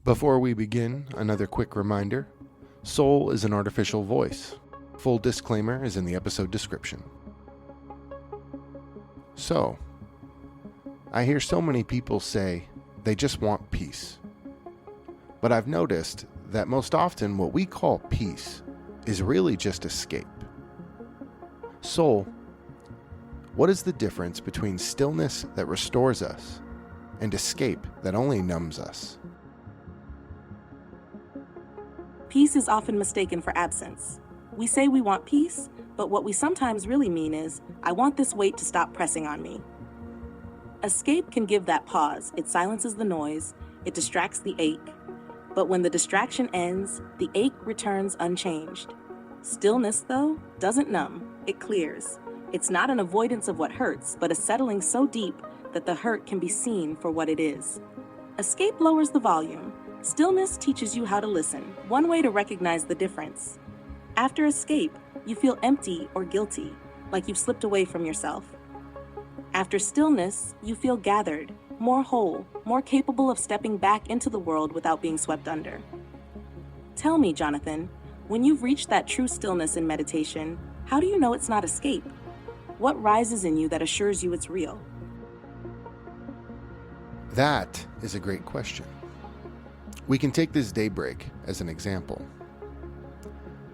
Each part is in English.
Before we begin, another quick reminder. Soul is an artificial voice. Full disclaimer is in the episode description. So, I hear so many people say they just want peace. But I've noticed that most often what we call peace is really just escape. Soul, what is the difference between stillness that restores us and escape that only numbs us? Peace is often mistaken for absence. We say we want peace, but what we sometimes really mean is, I want this weight to stop pressing on me. Escape can give that pause. It silences the noise, it distracts the ache. But when the distraction ends, the ache returns unchanged. Stillness, though, doesn't numb, it clears. It's not an avoidance of what hurts, but a settling so deep that the hurt can be seen for what it is. Escape lowers the volume. Stillness teaches you how to listen, one way to recognize the difference. After escape, you feel empty or guilty, like you've slipped away from yourself. After stillness, you feel gathered, more whole, more capable of stepping back into the world without being swept under. Tell me, Jonathan, when you've reached that true stillness in meditation, how do you know it's not escape? What rises in you that assures you it's real? That is a great question. We can take this daybreak as an example.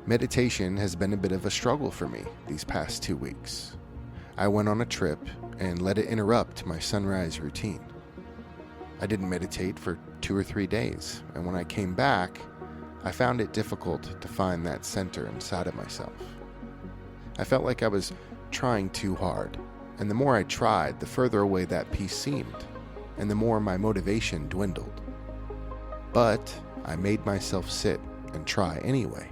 Meditation has been a bit of a struggle for me these past 2 weeks. I went on a trip and let it interrupt my sunrise routine. I didn't meditate for 2 or 3 days, and when I came back, I found it difficult to find that center inside of myself. I felt like I was trying too hard, and the more I tried, the further away that peace seemed, and the more my motivation dwindled. But I made myself sit and try anyway.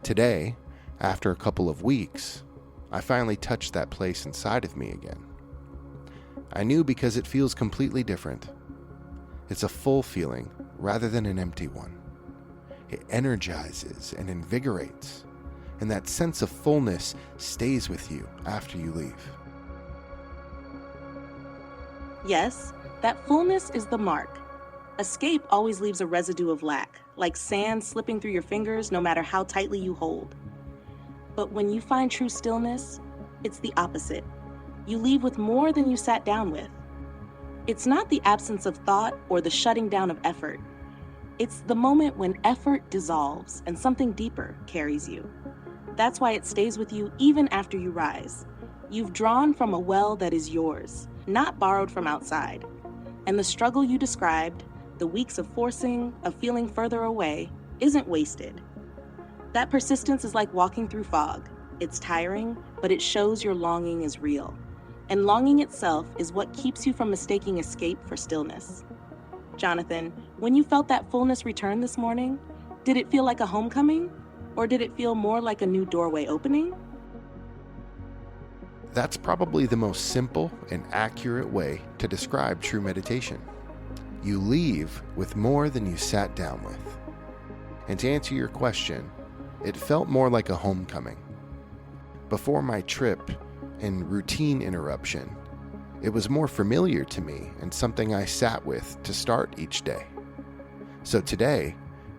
Today, after a couple of weeks, I finally touched that place inside of me again. I knew because it feels completely different. It's a full feeling rather than an empty one. It energizes and invigorates, and that sense of fullness stays with you after you leave. Yes, that fullness is the mark. Escape always leaves a residue of lack, like sand slipping through your fingers no matter how tightly you hold. But when you find true stillness, it's the opposite. You leave with more than you sat down with. It's not the absence of thought or the shutting down of effort. It's the moment when effort dissolves and something deeper carries you. That's why it stays with you even after you rise. You've drawn from a well that is yours, not borrowed from outside. And the struggle you described, the weeks of forcing, of feeling further away, isn't wasted. That persistence is like walking through fog. It's tiring, but it shows your longing is real. And longing itself is what keeps you from mistaking escape for stillness. Jonathan, when you felt that fullness return this morning, did it feel like a homecoming? Or did it feel more like a new doorway opening? That's probably the most simple and accurate way to describe true meditation. You leave with more than you sat down with. And to answer your question, it felt more like a homecoming. Before my trip and routine interruption, it was more familiar to me and something I sat with to start each day. So today,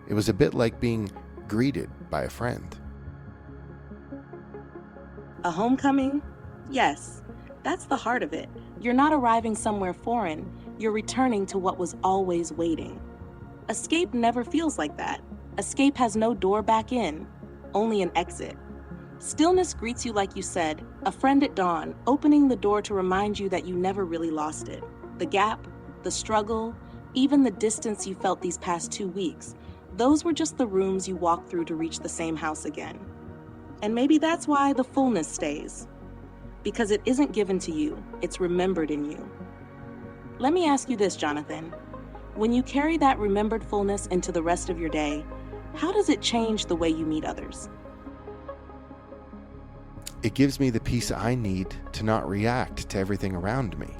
it was a bit like being greeted by a friend. A homecoming? Yes, that's the heart of it. You're not arriving somewhere foreign. You're returning to what was always waiting. Escape never feels like that. Escape has no door back in, only an exit. Stillness greets you like you said, a friend at dawn, opening the door to remind you that you never really lost it. The gap, the struggle, even the distance you felt these past 2 weeks, those were just the rooms you walked through to reach the same house again. And maybe that's why the fullness stays. Because it isn't given to you, it's remembered in you. Let me ask you this, Jonathan. When you carry that remembered fullness into the rest of your day, how does it change the way you meet others? It gives me the peace I need to not react to everything around me.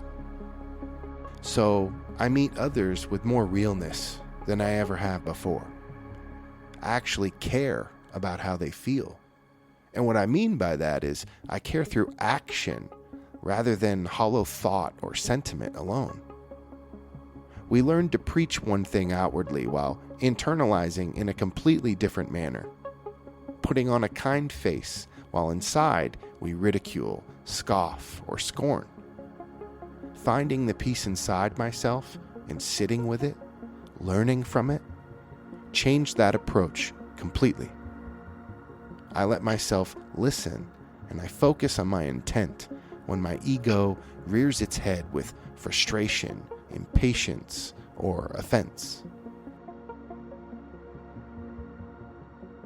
So I meet others with more realness than I ever have before. I actually care about how they feel. And what I mean by that is I care through action rather than hollow thought or sentiment alone. We learn to preach one thing outwardly while internalizing in a completely different manner, putting on a kind face while inside we ridicule, scoff, or scorn. Finding the peace inside myself and sitting with it, learning from it, changed that approach completely. I let myself listen and I focus on my intent when my ego rears its head with frustration, impatience, or offense.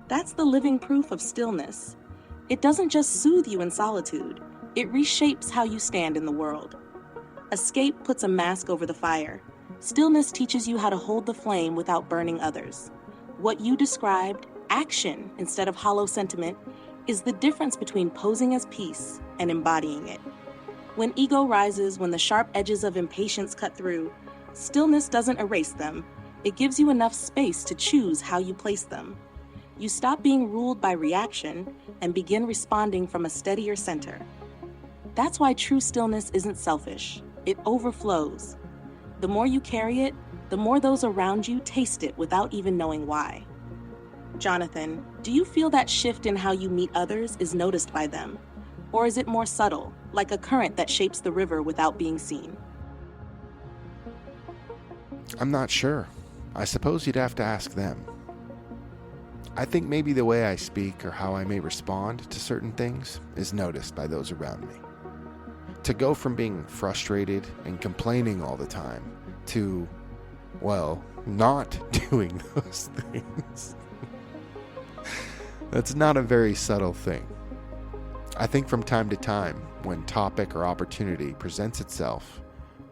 That's the living proof of stillness. It doesn't just soothe you in solitude, it reshapes how you stand in the world. Escape puts a mask over the fire. Stillness teaches you how to hold the flame without burning others. What you described, action instead of hollow sentiment, is the difference between posing as peace and embodying it. When ego rises, when the sharp edges of impatience cut through, stillness doesn't erase them. It gives you enough space to choose how you place them. You stop being ruled by reaction and begin responding from a steadier center. That's why true stillness isn't selfish. It overflows. The more you carry it, the more those around you taste it without even knowing why. Jonathan, do you feel that shift in how you meet others is noticed by them? Or is it more subtle, like a current that shapes the river without being seen? I'm not sure. I suppose you'd have to ask them. I think maybe the way I speak or how I may respond to certain things is noticed by those around me. To go from being frustrated and complaining all the time to, well, not doing those things. That's not a very subtle thing. I think from time to time, when topic or opportunity presents itself,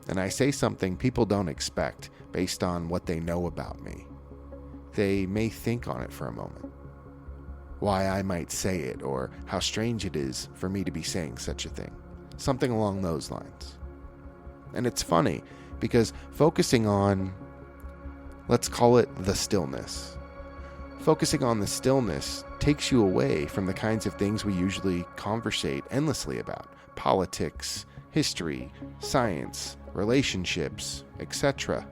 and I say something people don't expect based on what they know about me, they may think on it for a moment. Why I might say it, or how strange it is for me to be saying such a thing. Something along those lines. And it's funny, because focusing on, let's call it the stillness. Focusing on the stillness takes you away from the kinds of things we usually conversate endlessly about. Politics, history, science, relationships, etc.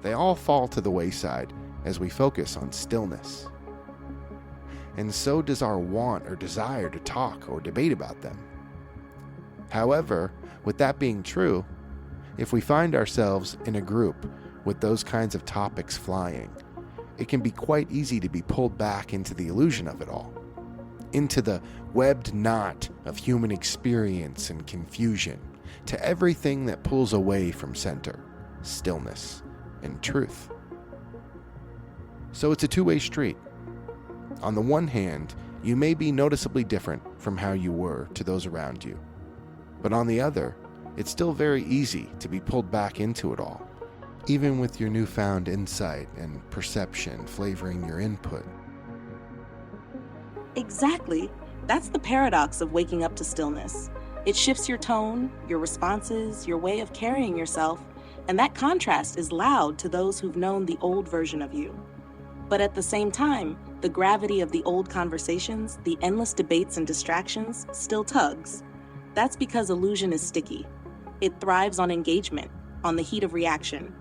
They all fall to the wayside as we focus on stillness. And so does our want or desire to talk or debate about them. However, with that being true, if we find ourselves in a group with those kinds of topics flying, it can be quite easy to be pulled back into the illusion of it all, into the webbed knot of human experience and confusion, to everything that pulls away from center, stillness, and truth. So it's a two-way street. On the one hand, you may be noticeably different from how you were to those around you. But on the other, it's still very easy to be pulled back into it all, even with your newfound insight and perception flavoring your input. Exactly. That's the paradox of waking up to stillness. It shifts your tone, your responses, your way of carrying yourself, and that contrast is loud to those who've known the old version of you. But at the same time, the gravity of the old conversations, the endless debates and distractions, still tugs. That's because illusion is sticky. It thrives on engagement, on the heat of reaction.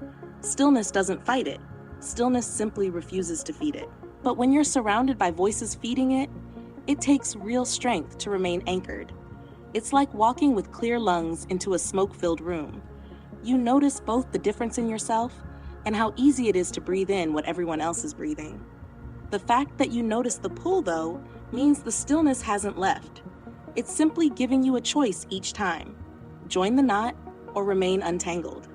Stillness doesn't fight it. Stillness simply refuses to feed it. But when you're surrounded by voices feeding it, it takes real strength to remain anchored. It's like walking with clear lungs into a smoke-filled room. You notice both the difference in yourself and how easy it is to breathe in what everyone else is breathing. The fact that you notice the pull, though, means the stillness hasn't left. It's simply giving you a choice each time. Join the knot or remain untangled.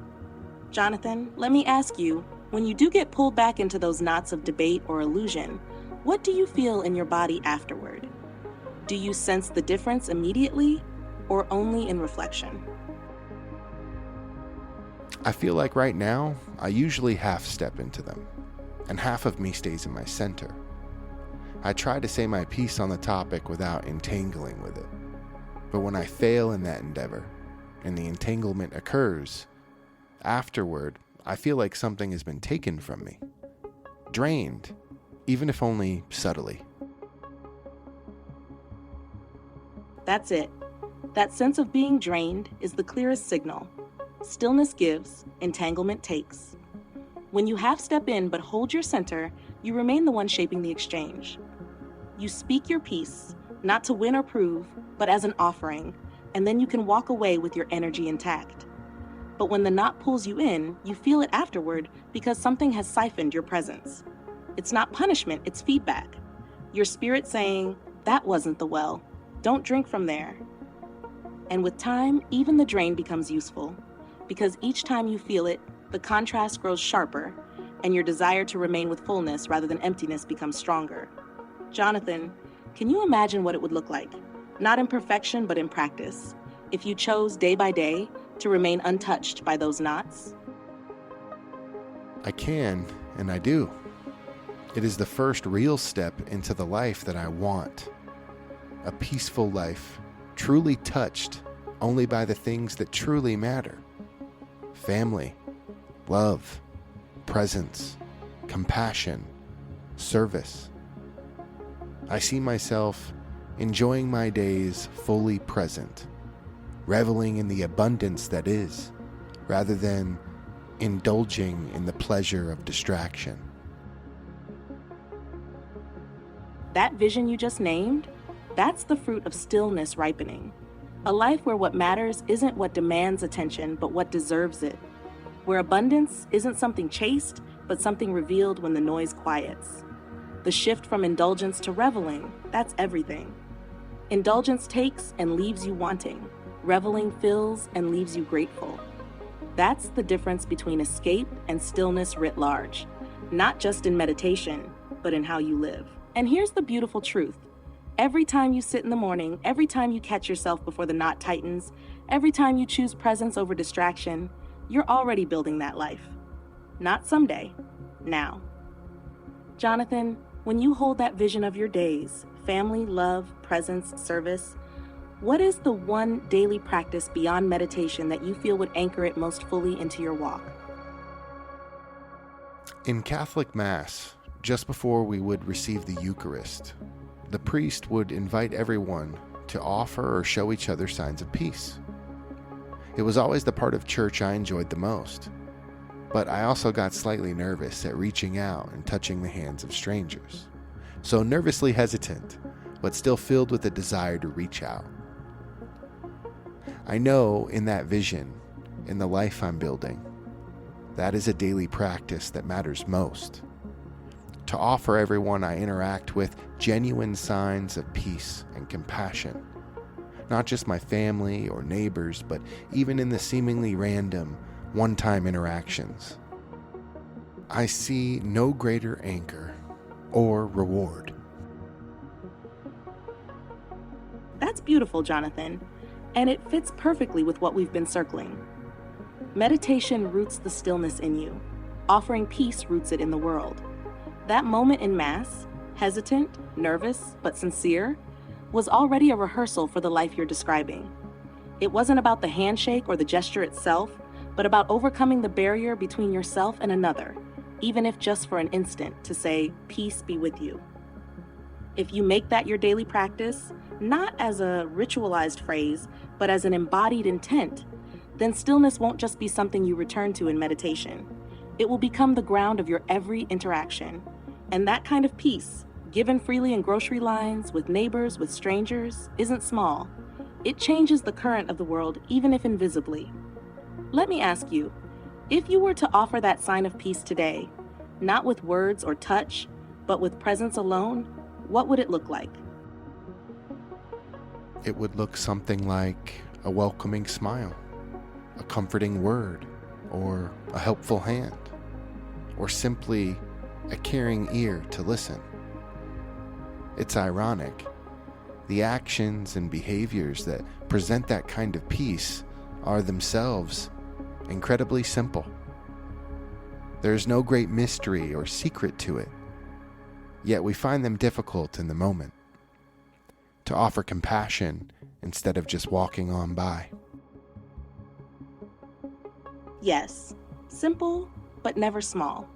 Jonathan, let me ask you, when you do get pulled back into those knots of debate or illusion, what do you feel in your body afterward? Do you sense the difference immediately or only in reflection? I feel like right now, I usually half step into them, and half of me stays in my center. I try to say my piece on the topic without entangling with it. But when I fail in that endeavor, and the entanglement occurs, afterward, I feel like something has been taken from me, drained, even if only subtly. That's it. That sense of being drained is the clearest signal. Stillness gives, entanglement takes. When you half step in but hold your center, you remain the one shaping the exchange. You speak your piece, not to win or prove, but as an offering, and then you can walk away with your energy intact. But when the knot pulls you in, you feel it afterward because something has siphoned your presence. It's not punishment, it's feedback. Your spirit saying, that wasn't the well. Don't drink from there. And with time, even the drain becomes useful, because each time you feel it, the contrast grows sharper, and your desire to remain with fullness rather than emptiness becomes stronger. Jonathan, can you imagine what it would look like, not in perfection but in practice, if you chose day by day to remain untouched by those knots? I can, and I do. It is the first real step into the life that I want. A peaceful life, truly touched only by the things that truly matter. Family, love, presence, compassion, service. I see myself enjoying my days fully present, reveling in the abundance that is, rather than indulging in the pleasure of distraction. That vision you just named, that's the fruit of stillness ripening. A life where what matters isn't what demands attention, but what deserves it. Where abundance isn't something chased, but something revealed when the noise quiets. The shift from indulgence to reveling, that's everything. Indulgence takes and leaves you wanting. Reveling fills and leaves you grateful. That's the difference between escape and stillness writ large, not just in meditation, but in how you live. And here's the beautiful truth. Every time you sit in the morning, every time you catch yourself before the knot tightens, every time you choose presence over distraction, you're already building that life. Not someday, now. Jonathan, when you hold that vision of your days, family, love, presence, service, what is the one daily practice beyond meditation that you feel would anchor it most fully into your walk? In Catholic Mass, just before we would receive the Eucharist, the priest would invite everyone to offer or show each other signs of peace. It was always the part of church I enjoyed the most, but I also got slightly nervous at reaching out and touching the hands of strangers. So nervously hesitant, but still filled with a desire to reach out. I know in that vision, in the life I'm building, that is a daily practice that matters most. To offer everyone I interact with genuine signs of peace and compassion. Not just my family or neighbors, but even in the seemingly random, one-time interactions. I see no greater anchor or reward. That's beautiful, Jonathan, and it fits perfectly with what we've been circling. Meditation roots the stillness in you. Offering peace roots it in the world. That moment in Mass, hesitant, nervous, but sincere, was already a rehearsal for the life you're describing. It wasn't about the handshake or the gesture itself, but about overcoming the barrier between yourself and another, even if just for an instant, to say, peace be with you. If you make that your daily practice, not as a ritualized phrase, but as an embodied intent, then stillness won't just be something you return to in meditation. It will become the ground of your every interaction. And that kind of peace, given freely in grocery lines, with neighbors, with strangers, isn't small. It changes the current of the world, even if invisibly. Let me ask you, if you were to offer that sign of peace today, not with words or touch, but with presence alone, what would it look like? It would look something like a welcoming smile, a comforting word, or a helpful hand, or simply a caring ear to listen. It's ironic. The actions and behaviors that present that kind of peace are themselves incredibly simple. There's no great mystery or secret to it, yet we find them difficult in the moment. To offer compassion instead of just walking on by. Yes, simple, but never small.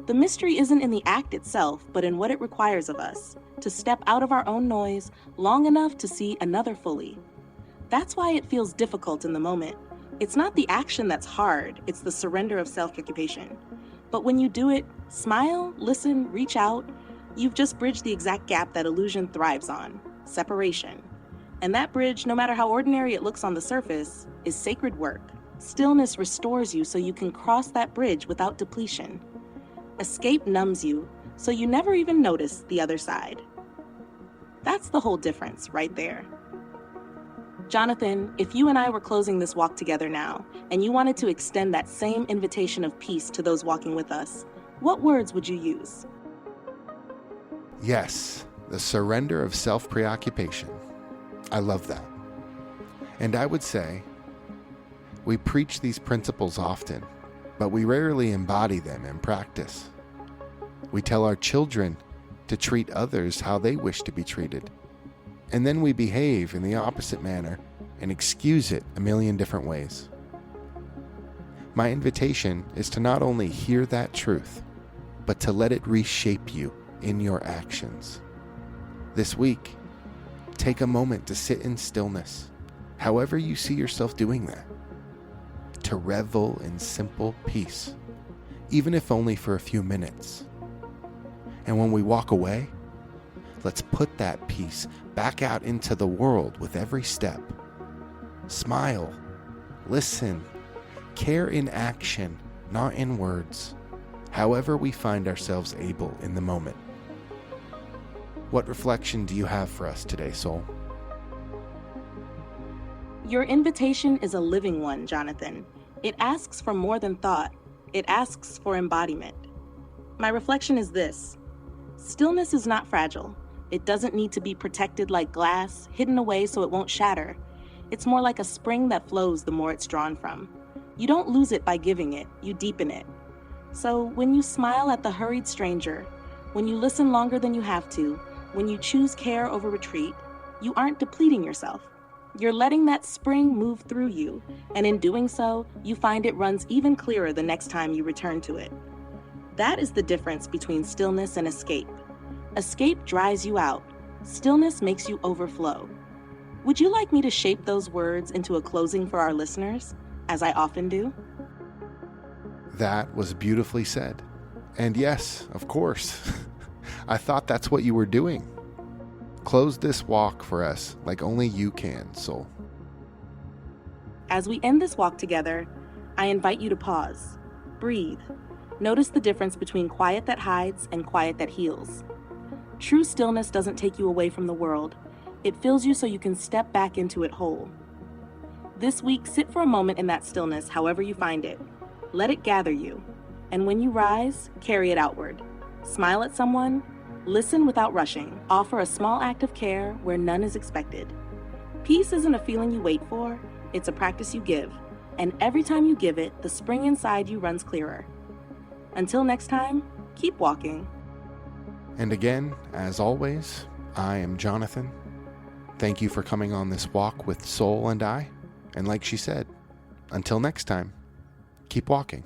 The mystery isn't in the act itself, but in what it requires of us, to step out of our own noise long enough to see another fully. That's why it feels difficult in the moment. It's not the action that's hard, it's the surrender of self-occupation. But when you do it, smile, listen, reach out, you've just bridged the exact gap that illusion thrives on: separation. And that bridge, no matter how ordinary it looks on the surface, is sacred work. Stillness restores you so you can cross that bridge without depletion. Escape numbs you, so you never even notice the other side. That's the whole difference right there. Jonathan, if you and I were closing this walk together now, and you wanted to extend that same invitation of peace to those walking with us, what words would you use? Yes, the surrender of self-preoccupation. I love that. And I would say, we preach these principles often, but we rarely embody them in practice. We tell our children to treat others how they wish to be treated, and then we behave in the opposite manner and excuse it a million different ways. My invitation is to not only hear that truth, but to let it reshape you in your actions. This week, take a moment to sit in stillness, however you see yourself doing that, to revel in simple peace, even if only for a few minutes. And when we walk away, let's put that peace back out into the world with every step. Smile, listen, care in action, not in words, however we find ourselves able in the moment. What reflection do you have for us today, soul? Your invitation is a living one, Jonathan. It asks for more than thought. It asks for embodiment. My reflection is this: stillness is not fragile. It doesn't need to be protected like glass, hidden away so it won't shatter. It's more like a spring that flows the more it's drawn from. You don't lose it by giving it, you deepen it. So when you smile at the hurried stranger, when you listen longer than you have to, when you choose care over retreat, you aren't depleting yourself. You're letting that spring move through you, and in doing so, you find it runs even clearer the next time you return to it. That is the difference between stillness and escape. Escape dries you out. Stillness makes you overflow. Would you like me to shape those words into a closing for our listeners, as I often do? That was beautifully said. And yes, of course, I thought that's what you were doing. Close this walk for us like only you can, soul. As we end this walk together, I invite you to pause, breathe, notice the difference between quiet that hides and quiet that heals. True stillness doesn't take you away from the world. It fills you so you can step back into it whole. This week, sit for a moment in that stillness, however you find it. Let it gather you. And when you rise, carry it outward. Smile at someone, listen without rushing, offer a small act of care where none is expected. Peace isn't a feeling you wait for, it's a practice you give. And every time you give it, the spring inside you runs clearer. Until next time, keep walking. And again, as always, I am Jonathan. Thank you for coming on this walk with Soul and I. And like she said, until next time, keep walking.